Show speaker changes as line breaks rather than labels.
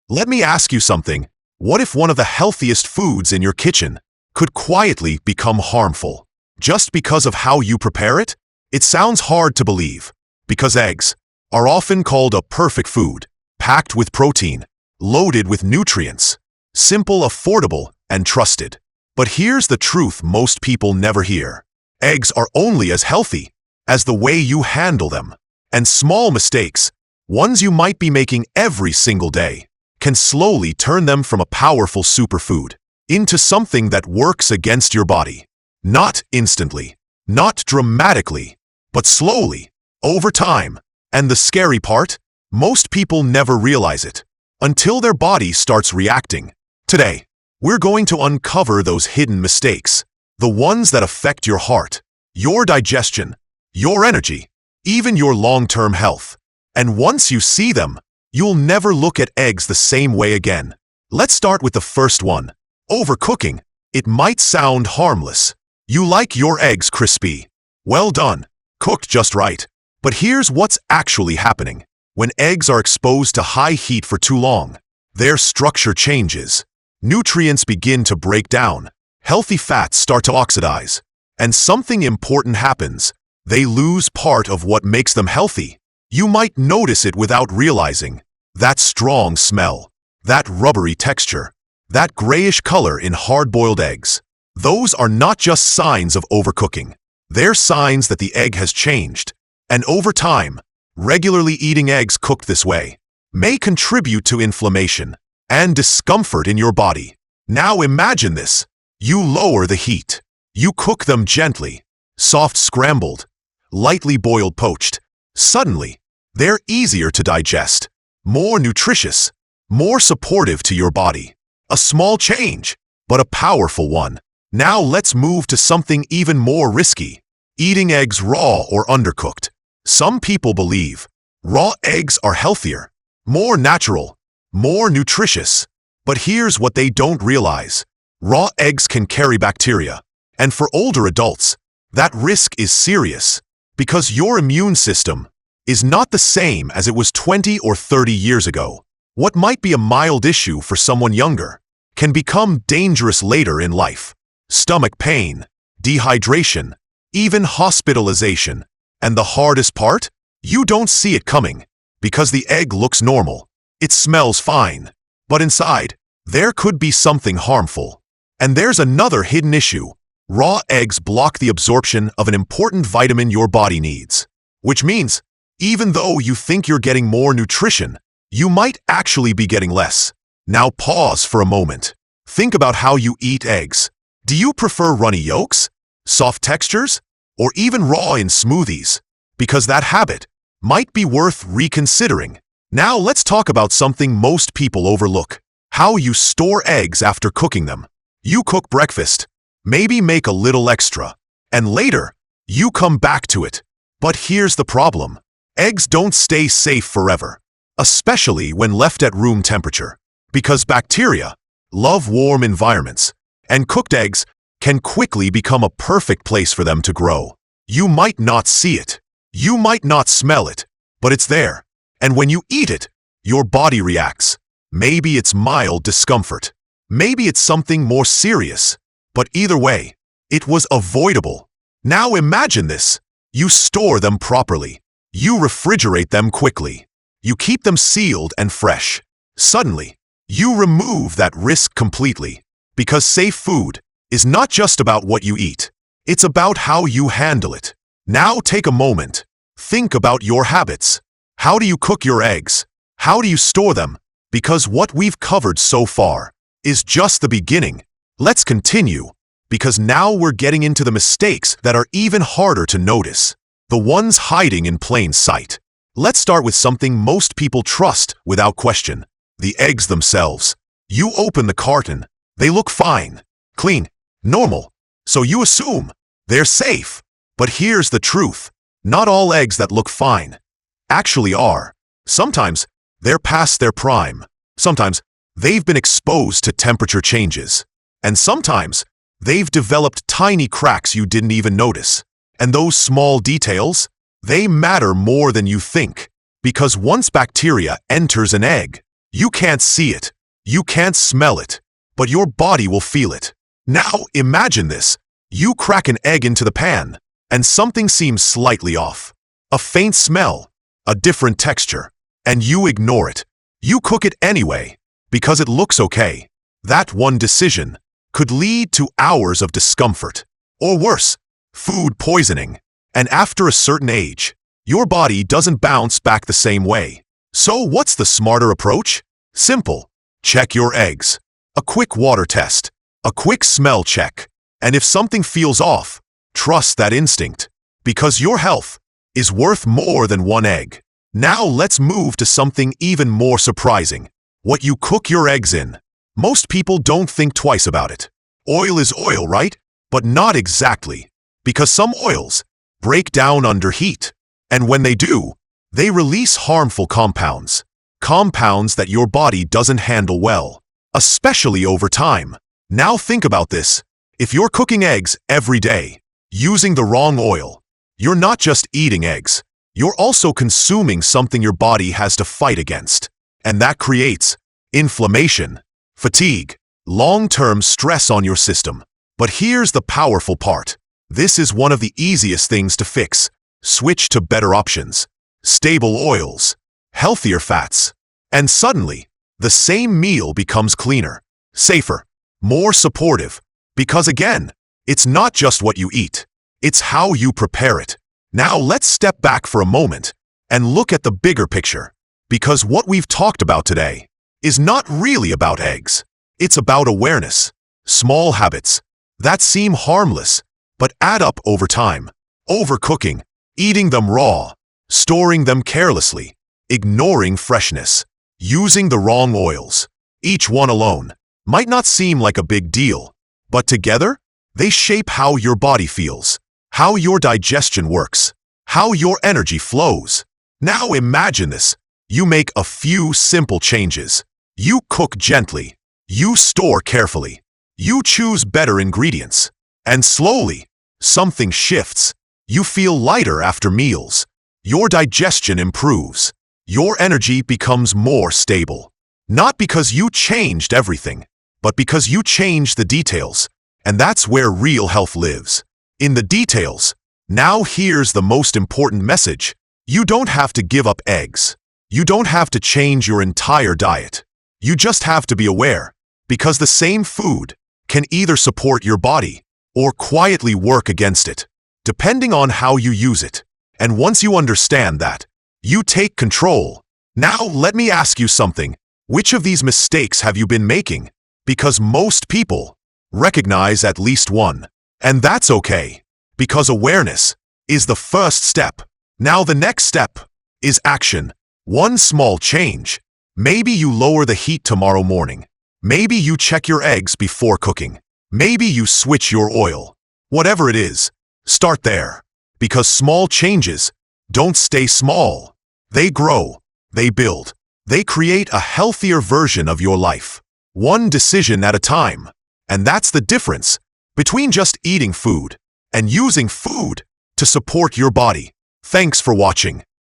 Let me ask you something. What if one of the healthiest foods in your kitchen could quietly become harmful just because of how you prepare it? It sounds hard to believe, because eggs are often called a perfect food, packed with protein, loaded with nutrients, simple, affordable, and trusted. But here's the truth most people never hear. Eggs are only as healthy as the way you handle them. And small mistakes, ones you might be making every single day, can slowly turn them from a powerful superfood into something that works against your body. Not instantly, not dramatically, but slowly, over time. And the scary part? Most people never realize it until their body starts reacting. Today, we're going to uncover those hidden mistakes, the ones that affect your heart, your digestion, your energy, even your long-term health. And once you see them, you'll never look at eggs the same way again. Let's start with the first one. Overcooking. It might sound harmless. You like your eggs crispy. Well done. Cooked just right. But here's what's actually happening. When eggs are exposed to high heat for too long, their structure changes. Nutrients begin to break down. Healthy fats start to oxidize. And something important happens. They lose part of what makes them healthy. You might notice it without realizing. That strong smell, that rubbery texture, that grayish color in hard-boiled eggs. Those are not just signs of overcooking. They're signs that the egg has changed. And over time, regularly eating eggs cooked this way may contribute to inflammation and discomfort in your body. Now imagine this. You lower the heat. You cook them gently, soft scrambled, lightly boiled poached. Suddenly, they're easier to digest, more nutritious, more supportive to your body. A small change, but a powerful one. Now let's move to something even more risky. Eating eggs raw or undercooked. Some people believe raw eggs are healthier, more natural, more nutritious. But here's what they don't realize. Raw eggs can carry bacteria. And for older adults, that risk is serious because your immune system is not the same as it was 20 or 30 years ago. What might be a mild issue for someone younger can become dangerous later in life. Stomach pain, dehydration, even hospitalization. And the hardest part? You don't see it coming because the egg looks normal. It smells fine. But inside, there could be something harmful. And there's another hidden issue. Raw eggs block the absorption of an important vitamin your body needs. Which means, even though you think you're getting more nutrition, you might actually be getting less. Now pause for a moment. Think about how you eat eggs. Do you prefer runny yolks, soft textures, or even raw in smoothies? Because that habit might be worth reconsidering. Now let's talk about something most people overlook. How you store eggs after cooking them. You cook breakfast, maybe make a little extra, and later, you come back to it. But here's the problem. Eggs don't stay safe forever, especially when left at room temperature, because bacteria love warm environments, and cooked eggs can quickly become a perfect place for them to grow. You might not see it, you might not smell it, but it's there. And when you eat it, your body reacts. Maybe it's mild discomfort. Maybe it's something more serious. But either way, it was avoidable. Now imagine this. You store them properly. You refrigerate them quickly. You keep them sealed and fresh. Suddenly, you remove that risk completely. Because safe food is not just about what you eat. It's about how you handle it. Now take a moment. Think about your habits. How do you cook your eggs? How do you store them? Because what we've covered so far is just the beginning. Let's continue, because now we're getting into the mistakes that are even harder to notice. The ones hiding in plain sight. Let's start with something most people trust without question. The eggs themselves. You open the carton. They look fine, clean, normal. So you assume they're safe. But here's the truth. Not all eggs that look fine actually are. Sometimes they're past their prime. Sometimes they've been exposed to temperature changes. And sometimes they've developed tiny cracks you didn't even notice. And those small details, they matter more than you think. Because once bacteria enters an egg, You can't see it. You can't smell it. But your body will feel it. Now imagine this. You crack an egg into the pan, and something seems slightly off. A faint smell, a different texture, and you ignore it. You cook it anyway, because it looks okay. That one decision could lead to hours of discomfort. Or worse, food poisoning. And after a certain age, your body doesn't bounce back the same way. So what's the smarter approach? Simple. Check your eggs. A quick water test. A quick smell check. And if something feels off, trust that instinct. Because your health is worth more than one egg. Now let's move to something even more surprising. What you cook your eggs in. Most people don't think twice about it. Oil is oil, right? But not exactly. Because some oils break down under heat. And when they do, they release harmful compounds. Compounds that your body doesn't handle well, especially over time. Now think about this. If you're cooking eggs every day, using the wrong oil, you're not just eating eggs. You're also consuming something your body has to fight against. And that creates inflammation, fatigue, long-term stress on your system. But here's the powerful part. This is one of the easiest things to fix. Switch to better options, stable oils, healthier fats. And suddenly, the same meal becomes cleaner, safer, more supportive. Because again, it's not just what you eat, it's how you prepare it. Now let's step back for a moment and look at the bigger picture. Because what we've talked about today is not really about eggs. It's about awareness, small habits that seem harmless but add up over time. Overcooking, eating them raw, storing them carelessly, ignoring freshness, using the wrong oils. Each one alone might not seem like a big deal, but together, they shape how your body feels, how your digestion works, how your energy flows. Now imagine this. You make a few simple changes. You cook gently. You store carefully. You choose better ingredients. And slowly, something shifts. You feel lighter after meals. Your digestion improves. Your energy becomes more stable. Not because you changed everything, but because you changed the details. And that's where real health lives. In the details. Now here's the most important message. You don't have to give up eggs. You don't have to change your entire diet. You just have to be aware. Because the same food can either support your body or quietly work against it, depending on how you use it. And once you understand that, you take control. Now let me ask you something. Which of these mistakes have you been making? Because most people recognize at least one. And that's okay. Because awareness is the first step. Now the next step is action. One small change. Maybe you lower the heat tomorrow morning. Maybe you check your eggs before cooking. Maybe you switch your oil. Whatever it is, start there. Because small changes don't stay small. They grow. They build. They create a healthier version of your life. One decision at a time. And that's the difference between just eating food and using food to support your body. Thanks for watching.